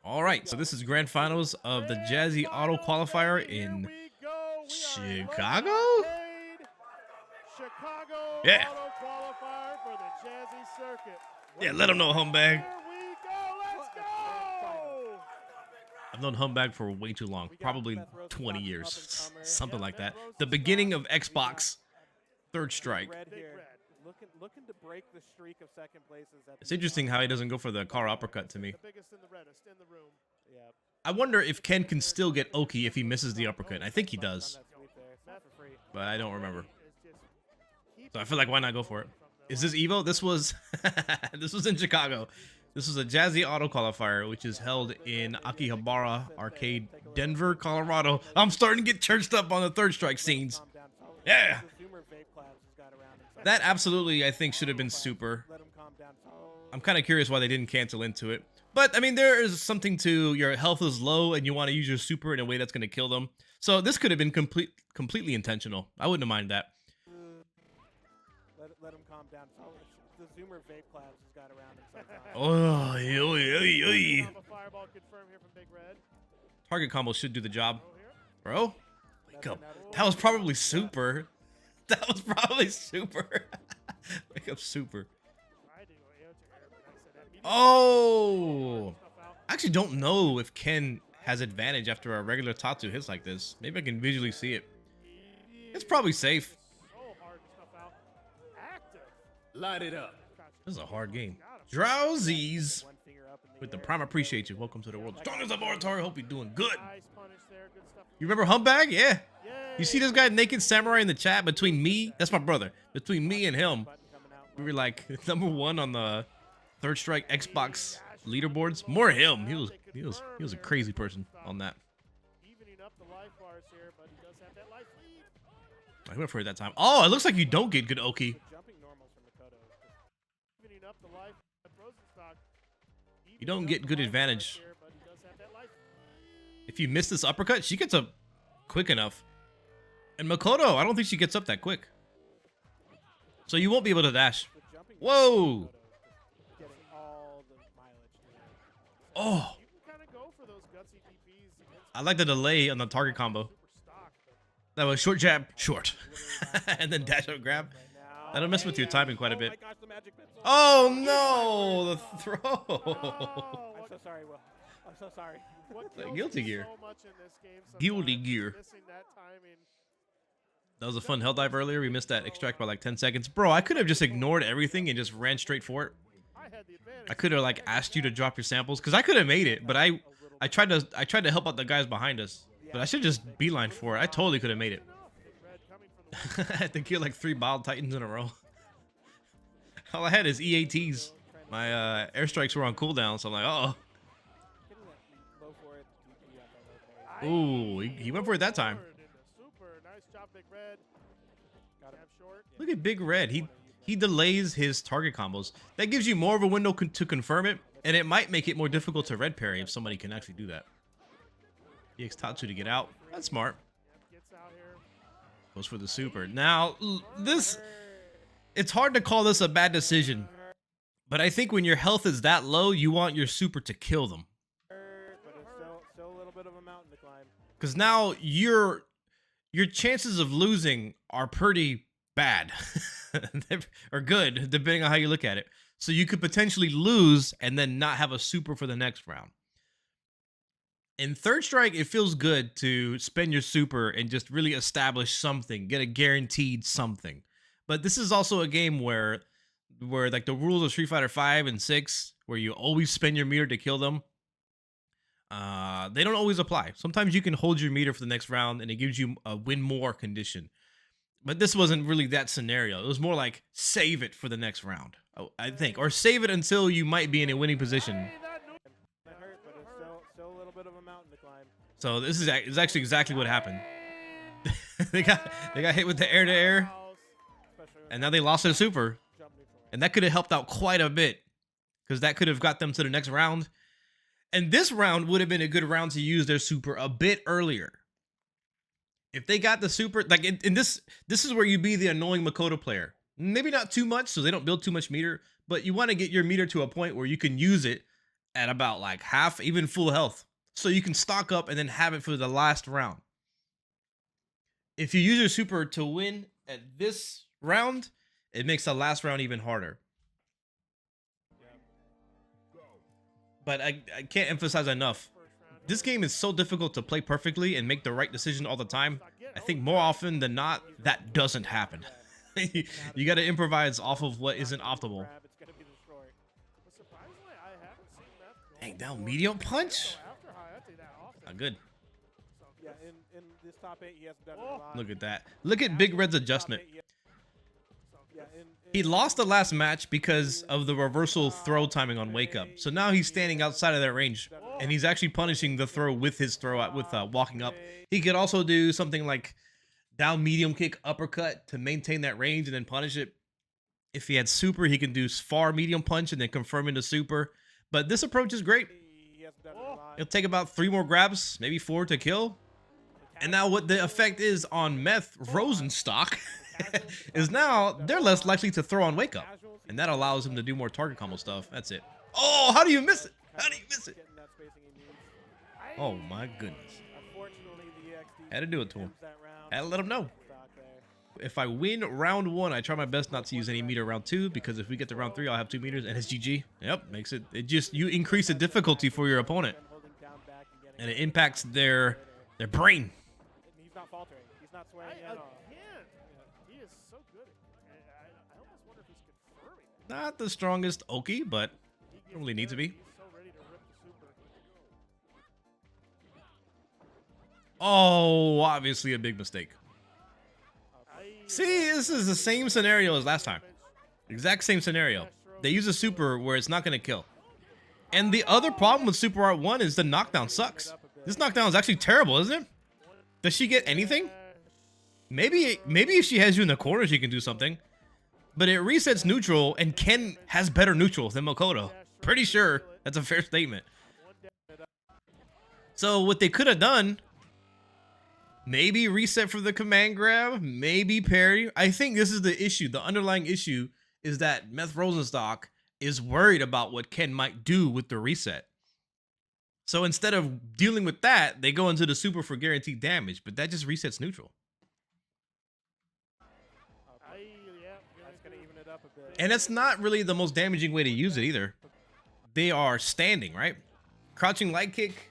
All right, so this is grand finals of the Jazzy Auto Qualifier in Chicago. Chicago Yeah, Auto-Qualifer for the Jazzy circuit. yeah. Let them know, Humbag. Here we go. Let's go. I've known Humbag for way too long, probably 20 years, something like that. The beginning of Xbox Third Strike. Looking to break the streak of second places. It's interesting how he doesn't go for the car uppercut to me. The biggest and the reddest in the room. Yeah. I wonder if Ken can still get Oki if he misses the uppercut. I think he does, but I don't remember. So I feel like why not go for it? Is this Evo? This was this was in Chicago. This was a Jazzy Auto Qualifier, which is held in Akihabara Arcade, Denver, Colorado. I'm starting to get churched up on the Third Strike scenes. Yeah. That absolutely, I think, should have been super. I'm kind of curious why they didn't cancel into it. But, I mean, there is something to your health is low and you want to use your super in a way that's going to kill them. So this could have been completely intentional. I wouldn't have minded that. Let him calm down. The Zoomer vape clouds has got around him. Oh, oy. Fireball confirmed here from BigRed. Target combo should do the job. Bro, wake up. That was probably super. That was probably super. Wake up super. Oh! I actually don't know if Ken has advantage after a regular Tatsu hits like this. Maybe I can visually see it. It's probably safe. Light it up. This is a hard game. Drowsies with the prime appreciate you. Welcome to the world's strongest laboratory. Hope you're doing good. You remember Humbag? Yeah. You see this guy Naked Samurai in the chat between me? That's my brother. Between me and him, we were like #1 on the Third Strike Xbox leaderboards. More him. He was a crazy person on that. I went for it that time. Oh, it looks like you don't get good Oki. You don't get good advantage. If you miss this uppercut, she gets up quick enough. And Makoto, I don't think she gets up that quick. So you won't be able to dash. Whoa! Oh! I like the delay on the target combo. That was short jab, short. And then dash up grab. That'll mess with your timing quite a bit. Oh no! The throw! I'm so sorry, Will. I'm so sorry. Guilty gear. Guilty gear. That was a fun hell dive earlier. We missed that extract by like 10 seconds. Bro, I could have just ignored everything and just ran straight for it. I could have like asked you to drop your samples because I could have made it, but I tried to help out the guys behind us. But I should just beeline for it. I totally could have made it. I had to kill like 3 Bile Titans in a row. All I had is EATs. My airstrikes were on cooldown, so I'm like, uh oh. Ooh, he went for it that time. Look at BigRed. He delays his target combos. That gives you more of a window to confirm it, and it might make it more difficult to red parry if somebody can actually do that. EX Tatsu to get out. That's smart. Goes for the super. Now, it's hard to call this a bad decision, but I think when your health is that low, you want your super to kill them. But it's still a little bit of a mountain to climb. Because now your chances of losing are pretty bad. Or good, depending on how you look at it. So you could potentially lose and then not have a super for the next round. In Third Strike, it feels good to spend your super and just really establish something, get a guaranteed something. But this is also a game where like the rules of Street Fighter 5 and 6, where you always spend your meter to kill them, they don't always apply. Sometimes you can hold your meter for the next round and it gives you a win more condition. But this wasn't really that scenario. It was more like save it for the next round, I think, or save it until you might be in a winning position. So this is actually exactly what happened. they got hit with the air-to-air, and now they lost their super, and that could have helped out quite a bit because that could have got them to the next round. And this round would have been a good round to use their super a bit earlier. If they got the super, like in this is where you be the annoying Makoto player. Maybe not too much, so they don't build too much meter, but you want to get your meter to a point where you can use it at about like half, even full health. So you can stock up and then have it for the last round. If you use your super to win at this round, it makes the last round even harder. But I can't emphasize enough. This game is so difficult to play perfectly and make the right decision all the time. I think more often than not, that doesn't happen. You got to improvise off of what isn't optimal. Dang, down medium punch? Not good. Yeah, in this top 8, he hasn't done it a lot. Look at that. Look at BigRed's adjustment. Yeah, He lost the last match because of the reversal throw timing on wake up. So now he's standing outside of that range, and he's actually punishing the throw with his throw with walking up. He could also do something like down medium kick uppercut to maintain that range and then punish it. If he had super, he can do far medium punch and then confirm into super. But this approach is great. It'll take about 3 more grabs, maybe 4 to kill. And now what the effect is on Meth Rosenstock is now they're less likely to throw on wake up. And that allows him to do more target combo stuff. That's it. Oh, how do you miss it? How do you miss it? Oh my goodness. Had to do it to him. Had to let him know. If I win round 1, I try my best not to use any meter round 2, because if we get to round 3, I'll have 2 meters and it's GG. Yep, makes it just you increase the difficulty for your opponent. And it impacts their brain. He's not faltering. He's not swaying at all. He is so good. I almost wonder if he's confirming. Not the strongest Oki, but don't really need to be. He's so ready to rip the super. Oh, obviously a big mistake. See, this is the same scenario as last time. Exact same scenario. They use a super where it's not going to kill. And the other problem with Super Art 1 is the knockdown sucks. This knockdown is actually terrible, isn't it? Does she get anything? Maybe if she has you in the corner, she can do something. But it resets neutral, and Ken has better neutral than Makoto. Pretty sure that's a fair statement. So what they could have done, maybe reset for the command grab, maybe parry. I think this is the issue. The underlying issue is that Meth Rosenstock is worried about what Ken might do with the reset. So instead of dealing with that, they go into the super for guaranteed damage, but that just resets neutral. That's gonna even it up a bit. And that's not really the most damaging way to use it either. They are standing, right? Crouching light kick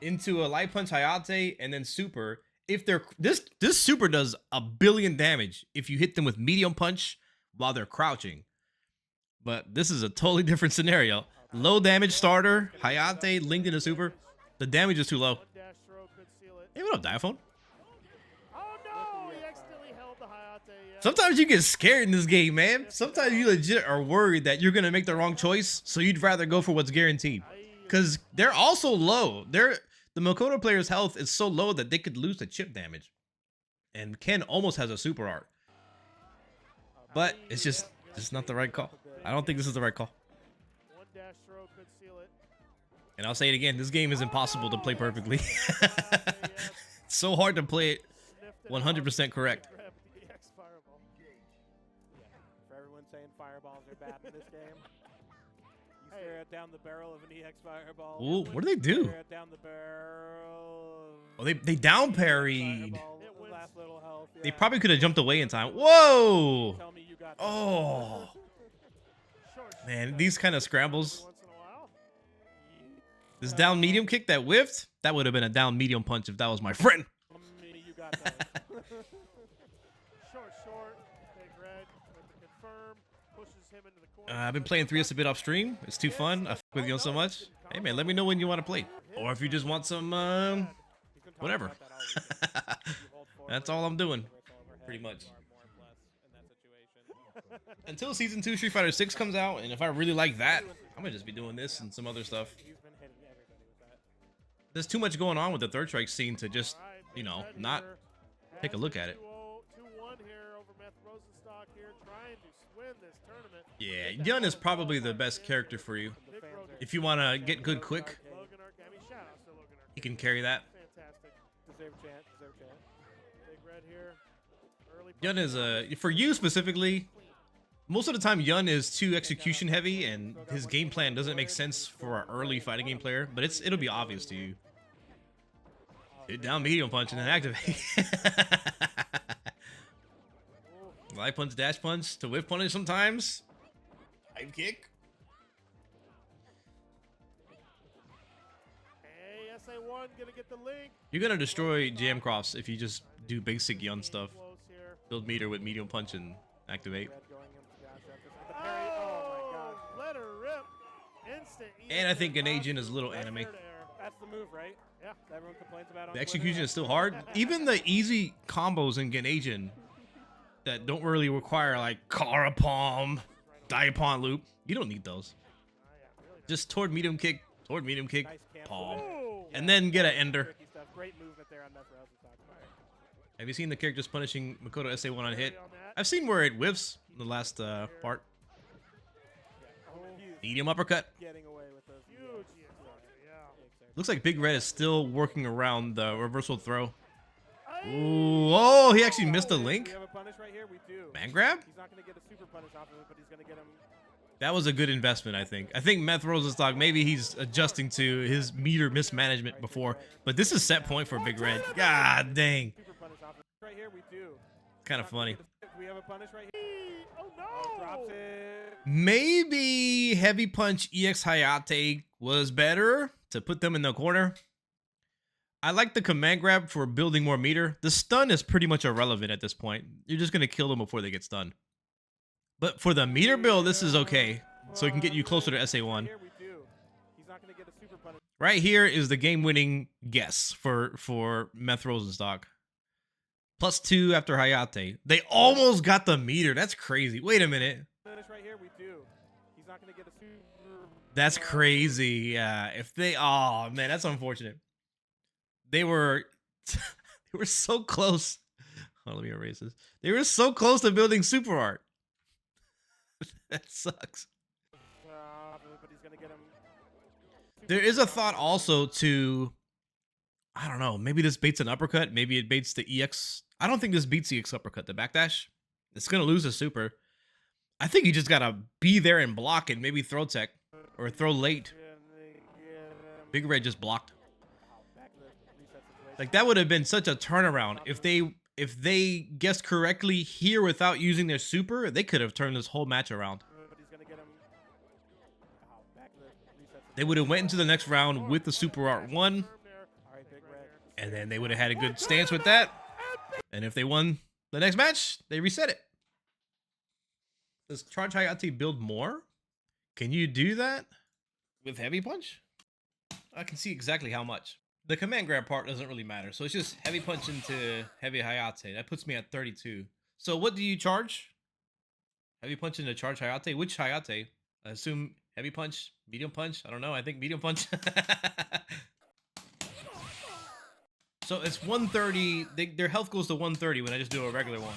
into a light punch Hayate and then super. If they're this super does 1 billion damage if you hit them with medium punch while they're crouching. But this is a totally different scenario. Low damage starter, Hayate linked into super. The damage is too low. Hey, what up, Diaphone? Oh no! He accidentally held the Hayate. Sometimes you get scared in this game, man. Sometimes you legit are worried that you're gonna make the wrong choice, so you'd rather go for what's guaranteed. Because they're also low. The Makoto player's health is so low that they could lose the chip damage. And Ken almost has a super art. But it's just not the right call. I don't think this is the right call. One dash throw could seal it. And I'll say it again, this game is impossible to play perfectly. It's so hard to play it 100% correct. Grab the EX fireball. For everyone saying fireballs are bad in this game, you stare it down the barrel of an EX fireball. Ooh, what do they do? Stare it down the barrel. Oh, they down parried. Fireball with the last little health, They yeah. probably could have jumped away in time. Whoa! Tell me you got Oh, Short man, these kind of scrambles. once in a while. This down medium kick that whiffed, that would have been a down medium punch if that was my friend. Tell me you got that. Short. BigRed with the confirm. Pushes him into the corner. I've been playing 3S a bit off stream. It's too fun. I f with you so much. Hey, man, let me know when you want to play. Or if you just want some, You can talk whatever. about that all weekend. You hold forward, That's all I'm doing. reverse overhead, Pretty much. you are more or less in that situation. Until Season 2 Street Fighter 6 comes out, and if I really like that, I'm going to just be doing this and some other stuff. He's been hitting everybody with that. There's too much going on with the Third Strike scene to just, Alright, you know, BigRed not here take a has look the at it. 2-1 here over Meth Rosenstock here, trying to win this tournament. Yeah, Yun is probably the best character for you. Nick Rogan, If you want to get good quick, Logan Arcade. I mean, shout out to Logan Arcade. he can carry that. Fantastic. Deserve a chance. Deserve a chance. BigRed here. Early Yun is for you specifically, Most of the time, Yun is too execution heavy, and his game plan doesn't make sense for an early fighting game player. But it'll be obvious to you. Hit down medium punch and then activate. Light punch, dash punch to whiff punish sometimes. Dive kick. Hey, SA1 gonna get the link. You're gonna destroy jam cross if you just do basic Yun stuff. Close here. Build meter with medium punch and activate. Red going into Josh Evans with the parry. Oh my gosh. Let her rip. Instant. And I think Ganagin is a little Right anime. there to air. That's the move, right? Yeah. That everyone complains about on The Twitter. execution is still hard. Even the easy combos in Ganagin that don't really require like Kara Palm, Diapon loop. You don't need those. Just toward medium kick, Nice cancel. palm. Ooh. And then get an ender. Tricky stuff. Great movement there on Rosenstock. Have you seen the characters punishing Makoto SA1 on hit? On that. I've seen where it whiffs in the last part. Medium uppercut. Getting away with those. Huge. Yeah. Looks like BigRed is still working around the reversal throw. Ooh, oh, he actually missed a We link. have a punish right here. We do. Man grab? He's not going to get a super punish off of it, but he's going to get him. That was a good investment, I think. I think Meth Rosenstock, maybe he's adjusting to his meter mismanagement before, but this is set point for BigRed. God dang. Super punish off of it. Right here, we do. Kind of funny. We have a punish right here. Oh Oh, no. drops it. Maybe Heavy Punch EX Hayate was better to put them in the corner. I like the command grab for building more meter. The stun is pretty much irrelevant at this point. You're just going to kill them before they get stunned. But for the meter build, this is okay. So it can get you closer to SA1. Here we do. He's not going to get a super punish. Right here is the game-winning guess for Meth Rosenstock. +2 after Hayate. They almost got the meter. That's crazy. Wait a minute. Finish right here. We do. He's not going to get a super. That's crazy. Yeah. If they, oh man, that's unfortunate. They were so close. Oh, let me erase this. They were so close to building super art. That sucks. But he's going to get him. There is a thought also to, I don't know, maybe this baits an uppercut. Maybe it baits the EX. I don't think this beats the EX uppercut. The backdash. It's going to lose a super. I think you just got to be there and block it. Maybe throw tech or throw late. BigRed just blocked. Like that would have been such a turnaround if they guessed correctly here without using their super. They could have turned this whole match around. They would have went into the next round with the super art 1, and then they would have had a good stance with that. And if they won the next match, they reset it. Does Charge Hayate build more? Can you do that with Heavy Punch? I can see exactly how much. The command grab part doesn't really matter. So it's just Heavy Punch into Heavy Hayate. That puts me at 32. So what do you charge? Heavy Punch into Charge Hayate? Which Hayate? I assume Heavy Punch? Medium Punch? I don't know. I think Medium Punch. So it's 130. Their health goes to 130 when I just do a regular one.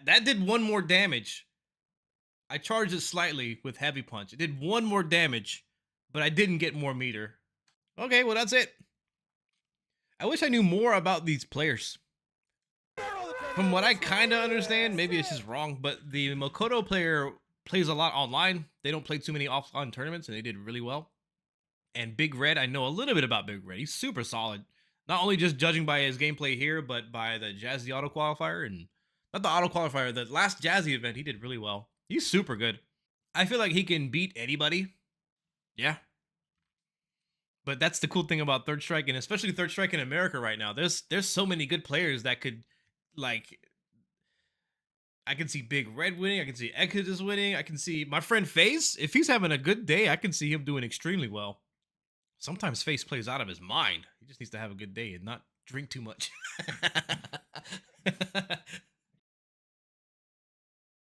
That did one more damage. I charged it slightly with Heavy Punch. It did one more damage, but I didn't get more meter. Okay, well, that's it. I wish I knew more about these players. From what I kind of understand, maybe it's just wrong, but the Makoto player plays a lot online. They don't play too many offline tournaments, and they did really well. And BigRed, I know a little bit about BigRed. He's super solid. Not only just judging by his gameplay here, but by the Jazzy Auto-Qualifer. And not the Auto-Qualifer, the last Jazzy event, he did really well. He's super good. I feel like he can beat anybody. Yeah. But that's the cool thing about Third Strike, and especially Third Strike in America right now. There's so many good players that could, like, I can see BigRed winning. I can see Exodus winning. I can see my friend Face. If he's having a good day, I can see him doing extremely well. Sometimes Face plays out of his mind. He just needs to have a good day and not drink too much.